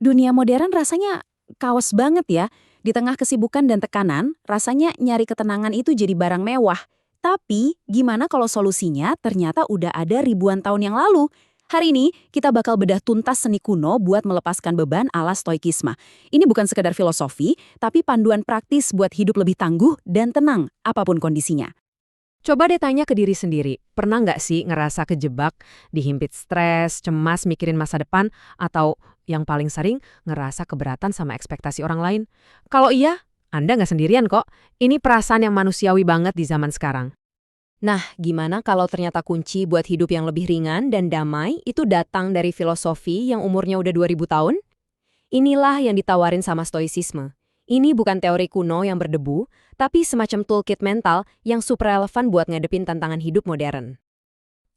Dunia modern rasanya kaos banget ya. Di tengah kesibukan dan tekanan, rasanya nyari ketenangan itu jadi barang mewah. Tapi, gimana kalau solusinya ternyata udah ada ribuan tahun yang lalu? Hari ini, kita bakal bedah tuntas seni kuno buat melepaskan beban ala stoikisme. Ini bukan sekedar filosofi, tapi panduan praktis buat hidup lebih tangguh dan tenang, apapun kondisinya. Coba deh tanya ke diri sendiri, pernah nggak sih ngerasa kejebak, dihimpit stres, cemas mikirin masa depan, atau yang paling sering ngerasa keberatan sama ekspektasi orang lain? Kalau iya, Anda nggak sendirian kok. Ini perasaan yang manusiawi banget di zaman sekarang. Nah, gimana kalau ternyata kunci buat hidup yang lebih ringan dan damai itu datang dari filosofi yang umurnya udah 2000 tahun? Inilah yang ditawarin sama stoicisme. Ini bukan teori kuno yang berdebu, tapi semacam toolkit mental yang super relevan buat ngadepin tantangan hidup modern.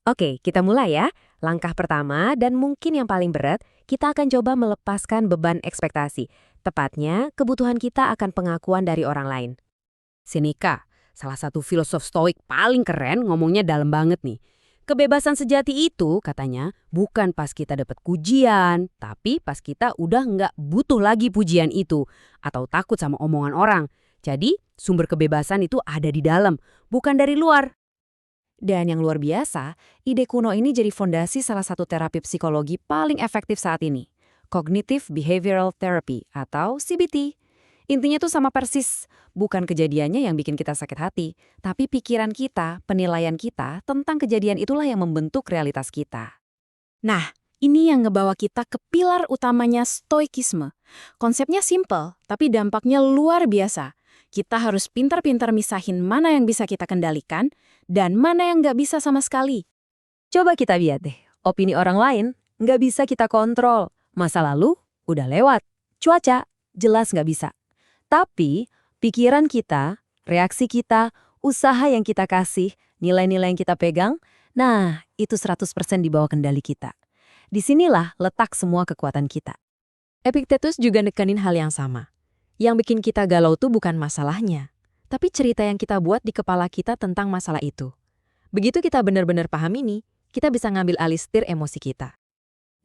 Oke, kita mulai ya. Langkah pertama dan mungkin yang paling berat, kita akan coba melepaskan beban ekspektasi. Tepatnya, kebutuhan kita akan pengakuan dari orang lain. Seneca, salah satu filosof stoik paling keren, ngomongnya dalam banget nih. Kebebasan sejati itu, katanya, bukan pas kita dapat pujian, tapi pas kita udah nggak butuh lagi pujian itu, atau takut sama omongan orang. Jadi, sumber kebebasan itu ada di dalam, bukan dari luar. Dan yang luar biasa, ide kuno ini jadi fondasi salah satu terapi psikologi paling efektif saat ini. Cognitive Behavioral Therapy atau CBT. Intinya tuh sama persis, bukan kejadiannya yang bikin kita sakit hati, tapi pikiran kita, penilaian kita tentang kejadian itulah yang membentuk realitas kita. Nah, ini yang ngebawa kita ke pilar utamanya stoikisme. Konsepnya simple, tapi dampaknya luar biasa. Kita harus pintar-pintar misahin mana yang bisa kita kendalikan dan mana yang nggak bisa sama sekali. Coba kita lihat deh, opini orang lain nggak bisa kita kontrol. Masa lalu udah lewat, cuaca jelas nggak bisa. Tapi pikiran kita, reaksi kita, usaha yang kita kasih, nilai-nilai yang kita pegang, nah itu 100% di bawah kendali kita. Disinilah letak semua kekuatan kita. Epictetus juga nekenin hal yang sama. Yang bikin kita galau tuh bukan masalahnya, tapi cerita yang kita buat di kepala kita tentang masalah itu. Begitu kita benar-benar paham ini, kita bisa ngambil alih setir emosi kita.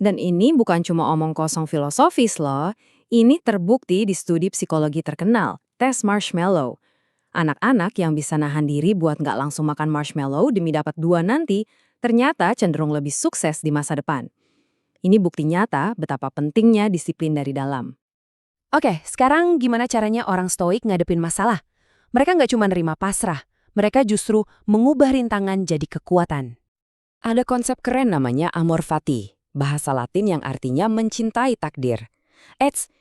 Dan ini bukan cuma omong kosong filosofis loh, ini terbukti di studi psikologi terkenal, tes marshmallow. Anak-anak yang bisa nahan diri buat nggak langsung makan marshmallow demi dapat 2 nanti, ternyata cenderung lebih sukses di masa depan. Ini bukti nyata betapa pentingnya disiplin dari dalam. Oke, sekarang gimana caranya orang stoik ngadepin masalah? Mereka nggak cuma nerima pasrah, mereka justru mengubah rintangan jadi kekuatan. Ada konsep keren namanya amor fati, bahasa Latin yang artinya mencintai takdir.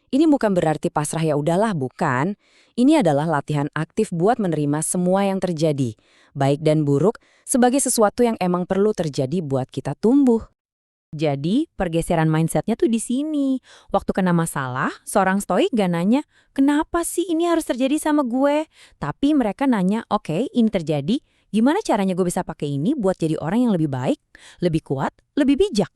Ini bukan berarti pasrah ya udahlah, bukan. Ini adalah latihan aktif buat menerima semua yang terjadi, baik dan buruk, sebagai sesuatu yang emang perlu terjadi buat kita tumbuh. Jadi, pergeseran mindsetnya tuh di sini. Waktu kena masalah, seorang stoik gak nanya, kenapa sih ini harus terjadi sama gue? Tapi mereka nanya, oke, ini terjadi, gimana caranya gue bisa pakai ini buat jadi orang yang lebih baik, lebih kuat, lebih bijak?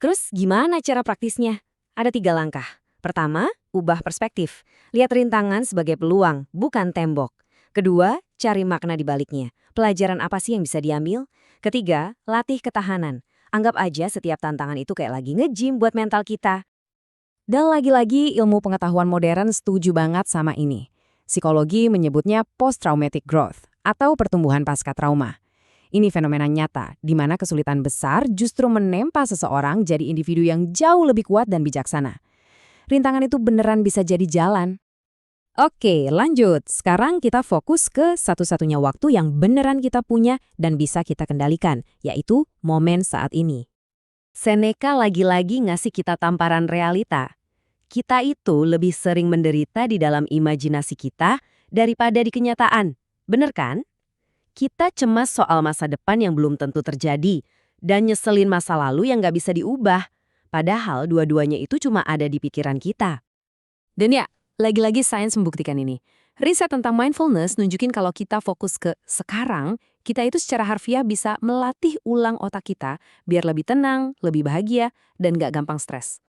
Terus gimana cara praktisnya? Ada 3 langkah. Pertama, ubah perspektif. Lihat rintangan sebagai peluang, bukan tembok. Kedua, cari makna di baliknya. Pelajaran apa sih yang bisa diambil? Ketiga, latih ketahanan. Anggap aja setiap tantangan itu kayak lagi nge-gym buat mental kita. Dan lagi-lagi ilmu pengetahuan modern setuju banget sama ini. Psikologi menyebutnya post-traumatic growth atau pertumbuhan pasca trauma. Ini fenomena nyata, di mana kesulitan besar justru menempa seseorang jadi individu yang jauh lebih kuat dan bijaksana. Rintangan itu beneran bisa jadi jalan. Oke, lanjut. Sekarang kita fokus ke satu-satunya waktu yang beneran kita punya dan bisa kita kendalikan, yaitu momen saat ini. Seneca lagi-lagi ngasih kita tamparan realita. Kita itu lebih sering menderita di dalam imajinasi kita daripada di kenyataan. Bener kan? Kita cemas soal masa depan yang belum tentu terjadi dan nyeselin masa lalu yang nggak bisa diubah. Padahal dua-duanya itu cuma ada di pikiran kita. Dan ya, lagi-lagi sains membuktikan ini. Riset tentang mindfulness nunjukin kalau kita fokus ke sekarang, kita itu secara harfiah bisa melatih ulang otak kita biar lebih tenang, lebih bahagia, dan gak gampang stres.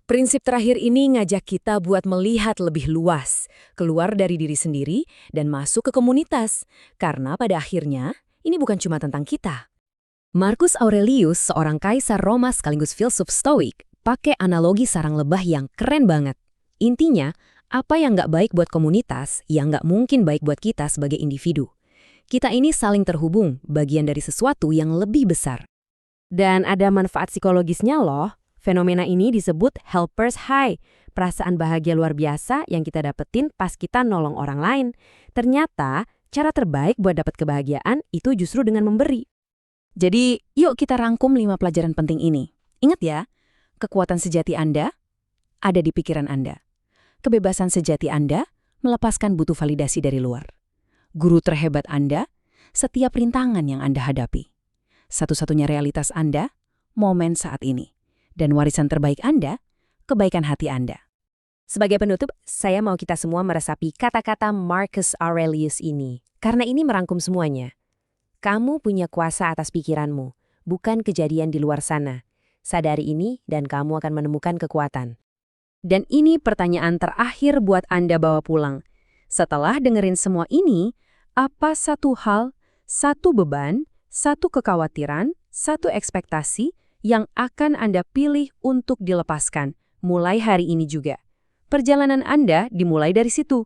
Prinsip terakhir ini ngajak kita buat melihat lebih luas, keluar dari diri sendiri, dan masuk ke komunitas. Karena pada akhirnya, ini bukan cuma tentang kita. Marcus Aurelius, seorang kaisar Roma sekaligus filsuf Stoik, pakai analogi sarang lebah yang keren banget. Intinya, apa yang nggak baik buat komunitas, yang nggak mungkin baik buat kita sebagai individu. Kita ini saling terhubung, bagian dari sesuatu yang lebih besar. Dan ada manfaat psikologisnya loh. Fenomena ini disebut helper's high, perasaan bahagia luar biasa yang kita dapetin pas kita nolong orang lain. Ternyata, cara terbaik buat dapat kebahagiaan itu justru dengan memberi. Jadi, yuk kita rangkum 5 pelajaran penting ini. Ingat ya, kekuatan sejati Anda ada di pikiran Anda. Kebebasan sejati Anda melepaskan butuh validasi dari luar. Guru terhebat Anda, setiap rintangan yang Anda hadapi. Satu-satunya realitas Anda, momen saat ini. Dan warisan terbaik Anda, kebaikan hati Anda. Sebagai penutup, saya mau kita semua meresapi kata-kata Marcus Aurelius ini. Karena ini merangkum semuanya. Kamu punya kuasa atas pikiranmu, bukan kejadian di luar sana. Sadari ini dan kamu akan menemukan kekuatan. Dan ini pertanyaan terakhir buat Anda bawa pulang. Setelah dengerin semua ini, apa satu hal, satu beban, satu kekhawatiran, satu ekspektasi yang akan Anda pilih untuk dilepaskan, mulai hari ini juga? Perjalanan Anda dimulai dari situ.